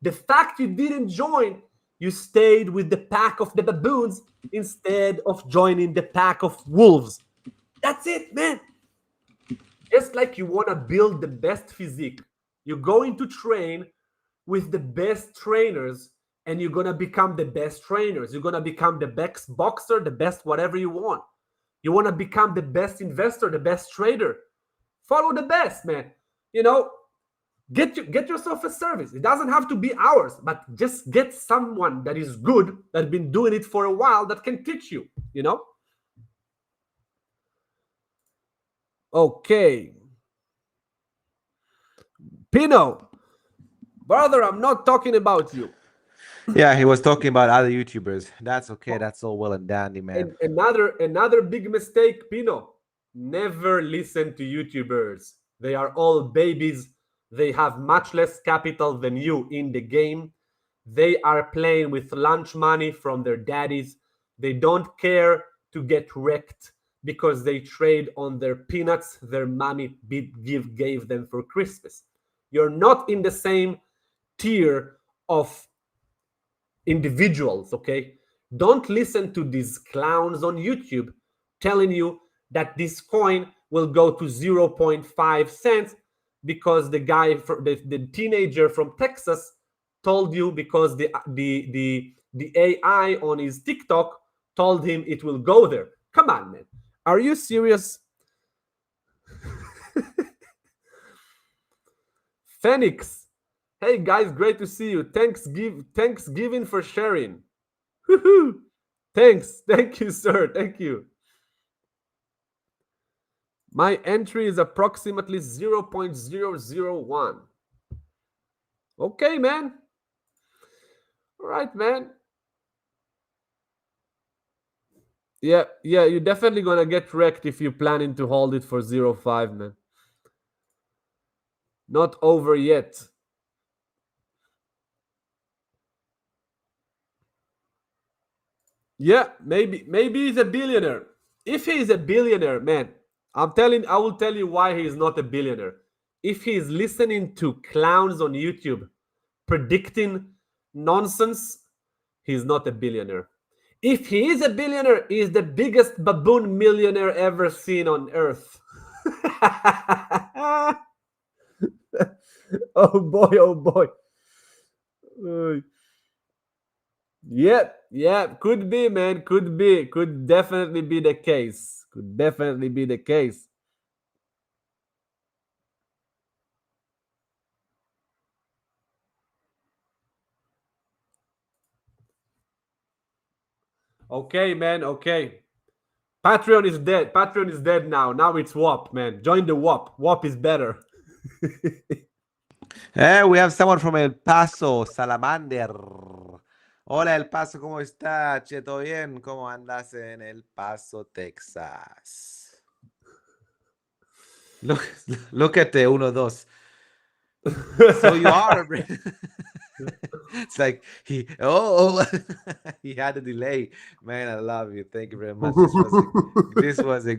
The fact you didn't join, you stayed with the pack of the baboons instead of joining the pack of wolves. That's it, man. Just like you want to build the best physique, you're going to train with the best trainers and you're going to become the best trainers. You're going to become the best boxer, the best whatever you want. You want to become the best investor, the best trader. Follow the best, man. You know, get yourself a service. It doesn't have to be ours, but just get someone that is good, that's been doing it for a while, that can teach you, you know? Okay. Pino, brother, I'm not talking about you. Yeah, he was talking about other YouTubers. That's okay. That's all well and dandy, man. And another big mistake, Pino. Never listen to YouTubers. They are all babies. They have much less capital than you in the game. They are playing with lunch money from their daddies. They don't care to get wrecked because they trade on their peanuts their mommy gave them for Christmas. You're not in the same tier of individuals, okay? Don't listen to these clowns on YouTube telling you that this coin will go to 0.5 cents because the guy, the teenager from Texas told you, because the AI on his TikTok told him it will go there. Come on, man. Are you serious? Phoenix. Hey guys, great to see you. Thanksgiving for sharing. Woohoo! Thanks. Thank you, sir. Thank you. My entry is approximately 0.001. Okay, man. All right, man. Yeah, you're definitely gonna get wrecked if you're planning to hold it for 0.5, man. Not over yet. Yeah, maybe he's a billionaire. If he is a billionaire, man, I will tell you why he is not a billionaire. If he is listening to clowns on YouTube predicting nonsense, he's not a billionaire. If he is a billionaire, he is the biggest baboon millionaire ever seen on earth. Oh boy, oh boy. Yeah, could be, man. Could be. Could definitely be the case. Could definitely be the case. Okay, man. Okay. Patreon is dead. Patreon is dead now. Now it's WAP, man. Join the WAP. WAP is better. We have someone from El Paso, Salamander. Hola, El Paso, ¿cómo está? Che, ¿todo bien? ¿Cómo andas en El Paso, Texas? Look at the 1-2. So you are a it's like he he had a delay. Man, I love you. Thank you very much. This was a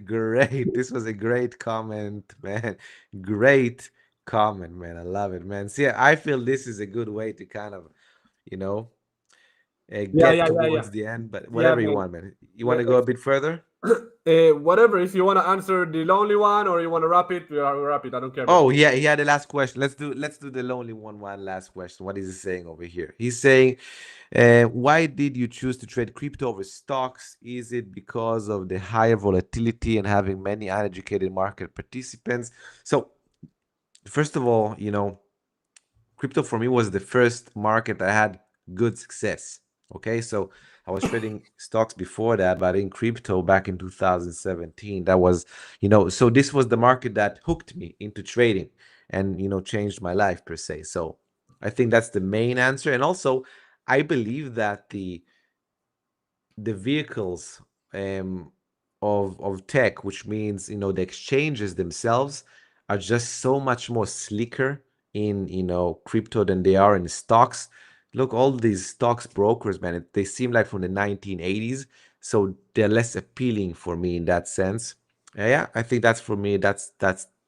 great comment, man. Great comment, man. I love it, man. See, I feel this is a good way to kind of, get towards the end, but whatever you want, man. You want to go a bit further? Whatever. If you want to answer the lonely one or you want to wrap it, we wrap it. I don't care. Oh yeah, he had the last question. Let's do the lonely one last question. What is he saying over here? He's saying, why did you choose to trade crypto over stocks? Is it because of the higher volatility and having many uneducated market participants? So first of all, crypto for me was the first market that had good success. Okay, so I was trading stocks before that, but in crypto back in 2017, that was, so this was the market that hooked me into trading. and changed my life per se. So I think that's the main answer. And also I believe that the vehicles of tech, which means the exchanges themselves, are just so much more slicker in crypto than they are in stocks. Look, all these stocks brokers, man, they seem like from the 1980s, so they're less appealing for me in that sense. Yeah, I think that's for me. That's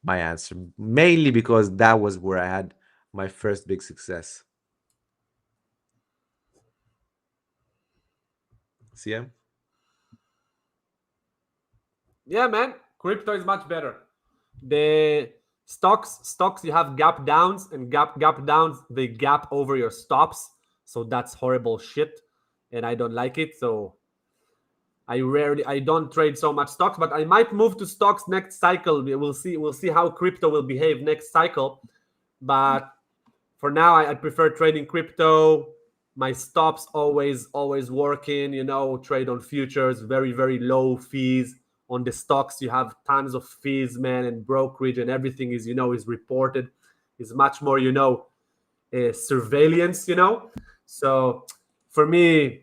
my answer, mainly because that was where I had my first big success. CM? Yeah, man, crypto is much better. The stocks you have gap downs, and gap downs, they gap over your stops, so that's horrible shit, and I don't like it. So I don't trade so much stocks, but I might move to stocks next cycle. We'll see how crypto will behave next cycle. But for now, I prefer trading crypto. My stops always working. Trade on futures, very low fees. On the stocks, you have tons of fees, man, and brokerage, and everything is reported. Is much more surveillance. So for me,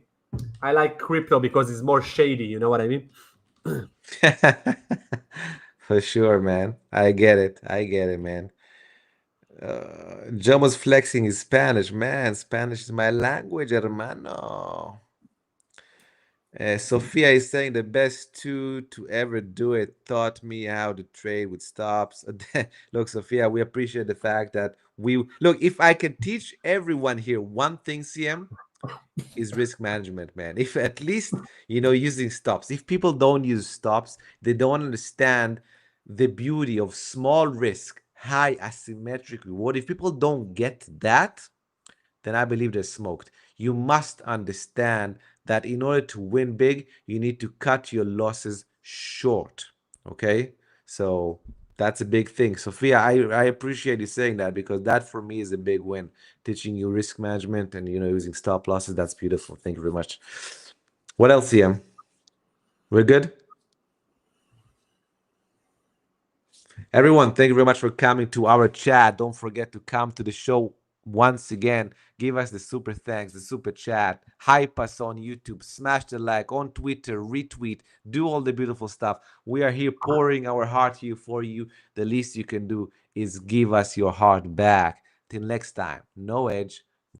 I like crypto because it's more shady. You know what I mean? For sure, man. I get it, man. John was flexing his Spanish. Man, Spanish is my language, hermano. Sophia is saying the best two to ever do it taught me how to trade with stops. Look, Sophia, we appreciate the fact that look. If I can teach everyone here one thing, CM, is risk management, man. If at least using stops. If people don't use stops, they don't understand the beauty of small risk, high asymmetric reward. If people don't get that, then I believe they're smoked. You must understand that in order to win big, you need to cut your losses short. Okay? So that's a big thing. Sophia, I appreciate you saying that, because that for me is a big win. Teaching you risk management and using stop losses. That's beautiful. Thank you very much. What else, CM? We're good? Everyone, thank you very much for coming to our chat. Don't forget to come to the show once again. Give us the super thanks, the super chat, hype us on YouTube, smash the like on Twitter, retweet, do all the beautiful stuff. We are here pouring our heart here for you. The least you can do is give us your heart back. Till next time, no edge,